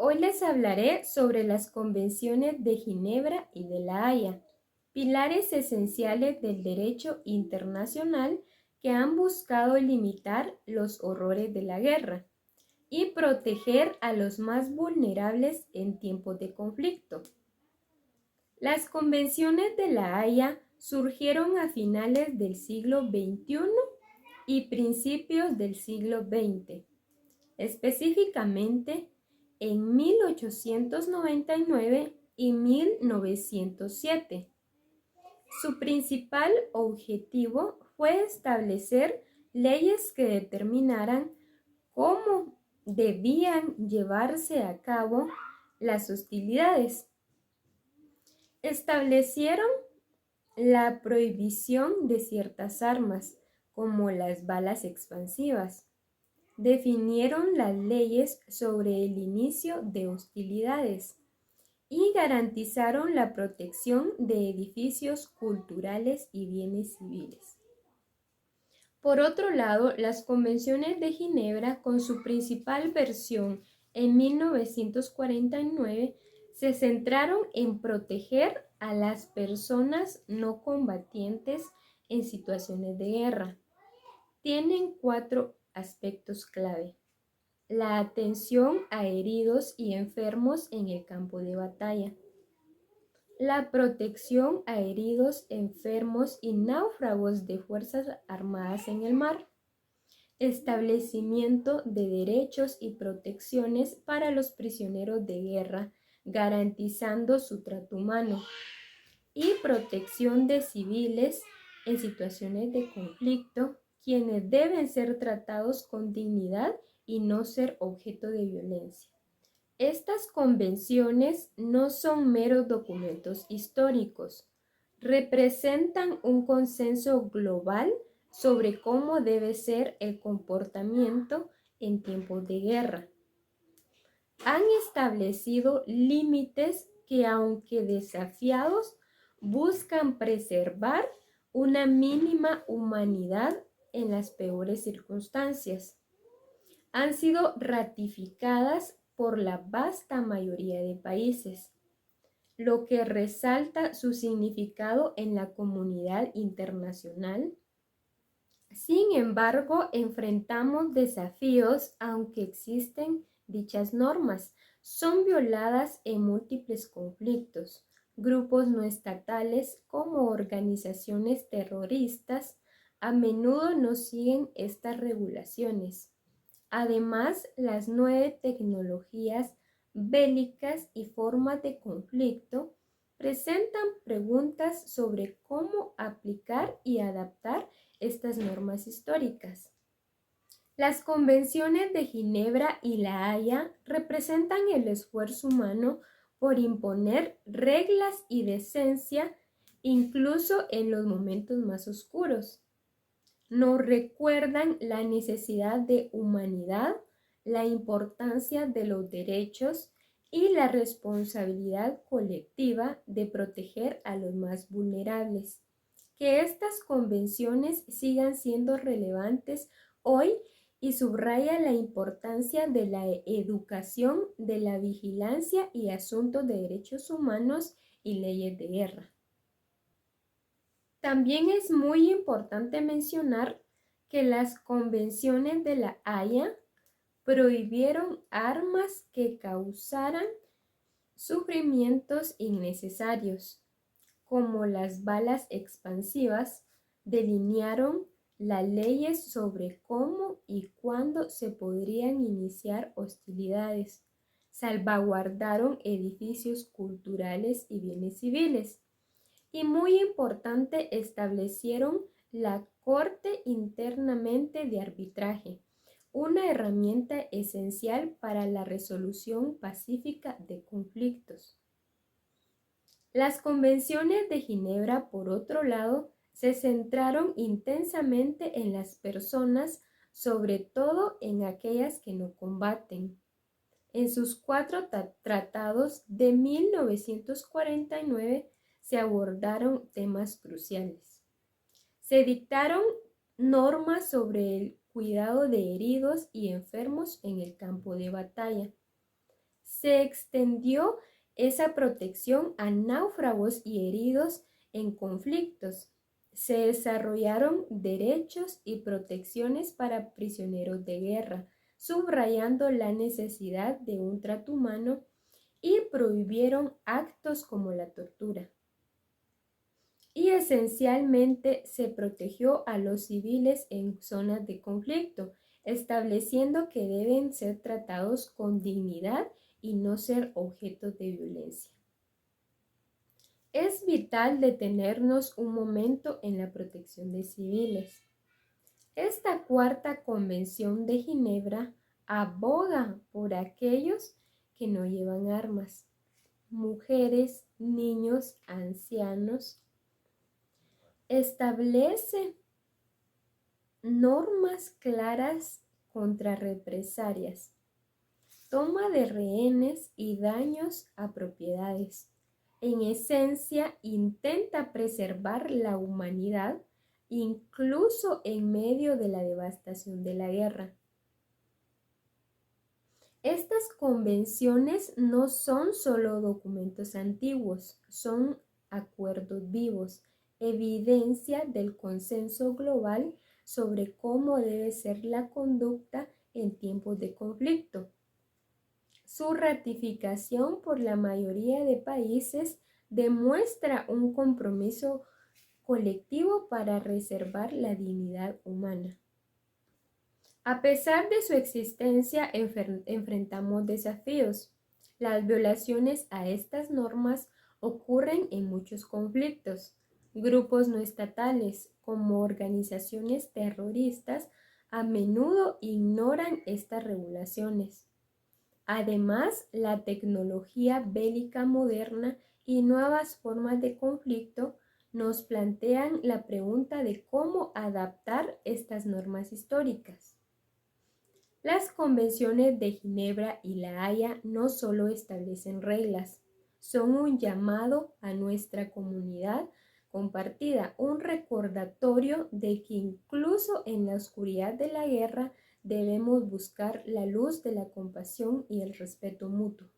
Hoy les hablaré sobre las convenciones de Ginebra y de La Haya, pilares esenciales del derecho internacional que han buscado limitar los horrores de la guerra y proteger a los más vulnerables en tiempos de conflicto. Las convenciones de La Haya surgieron a finales del siglo XXI y principios del siglo XX, específicamente en 1899 y 1907. Su principal objetivo fue establecer leyes que determinaran cómo debían llevarse a cabo las hostilidades. Establecieron la prohibición de ciertas armas, como las balas expansivas. Definieron las leyes sobre el inicio de hostilidades y garantizaron la protección de edificios culturales y bienes civiles. Por otro lado, las convenciones de Ginebra, con su principal versión en 1949, se centraron en proteger a las personas no combatientes en situaciones de guerra. Tienen 4 aspectos clave: la atención a heridos y enfermos en el campo de batalla, la protección a heridos, enfermos y náufragos de fuerzas armadas en el mar, establecimiento de derechos y protecciones para los prisioneros de guerra, garantizando su trato humano, y protección de civiles en situaciones de conflicto, quienes deben ser tratados con dignidad y no ser objeto de violencia. Estas convenciones no son meros documentos históricos, representan un consenso global sobre cómo debe ser el comportamiento en tiempos de guerra. Han establecido límites que, aunque desafiados, buscan preservar una mínima humanidad en las peores circunstancias. Han sido ratificadas por la vasta mayoría de países, lo que resalta su significado en la comunidad internacional. Sin embargo, enfrentamos desafíos aunque existen dichas normas. Son violadas en múltiples conflictos. Grupos no estatales como organizaciones terroristas a menudo no siguen estas regulaciones. Además, las nuevas tecnologías bélicas y formas de conflicto presentan preguntas sobre cómo aplicar y adaptar estas normas históricas. Las convenciones de Ginebra y La Haya representan el esfuerzo humano por imponer reglas y decencia incluso en los momentos más oscuros. Nos recuerdan la necesidad de humanidad, la importancia de los derechos y la responsabilidad colectiva de proteger a los más vulnerables. Que estas convenciones sigan siendo relevantes hoy y subraya la importancia de la educación, de la vigilancia y asuntos de derechos humanos y leyes de guerra. También es muy importante mencionar que las convenciones de La Haya prohibieron armas que causaran sufrimientos innecesarios, como las balas expansivas. Delinearon las leyes sobre cómo y cuándo se podrían iniciar hostilidades. Salvaguardaron edificios culturales y bienes civiles. Y muy importante, establecieron la Corte internamente de arbitraje, una herramienta esencial para la resolución pacífica de conflictos. Las convenciones de Ginebra, por otro lado, se centraron intensamente en las personas, sobre todo en aquellas que no combaten. En sus 4 tratados de 1949 se abordaron temas cruciales. Se dictaron normas sobre el cuidado de heridos y enfermos en el campo de batalla. se extendió esa protección a náufragos y heridos en conflictos. Se desarrollaron derechos y protecciones para prisioneros de guerra, subrayando la necesidad de un trato humano, y prohibieron actos como la tortura. Y esencialmente se protegió a los civiles en zonas de conflicto, estableciendo que deben ser tratados con dignidad y no ser objetos de violencia. Es vital detenernos un momento en la protección de civiles. Esta cuarta convención de Ginebra aboga por aquellos que no llevan armas, mujeres, niños, ancianos. Establece normas claras contra represalias, toma de rehenes y daños a propiedades. En esencia, intenta preservar la humanidad incluso en medio de la devastación de la guerra. Estas convenciones no son solo documentos antiguos, son acuerdos vivos, evidencia del consenso global sobre cómo debe ser la conducta en tiempos de conflicto. Su ratificación por la mayoría de países demuestra un compromiso colectivo para reservar la dignidad humana. A pesar de su existencia, enfrentamos desafíos. Las violaciones a estas normas ocurren en muchos conflictos. Grupos no estatales, como organizaciones terroristas, a menudo ignoran estas regulaciones. Además, la tecnología bélica moderna y nuevas formas de conflicto nos plantean la pregunta de cómo adaptar estas normas históricas. Las convenciones de Ginebra y La Haya no solo establecen reglas, son un llamado a nuestra comunidad compartida, un recordatorio de que incluso en la oscuridad de la guerra debemos buscar la luz de la compasión y el respeto mutuo.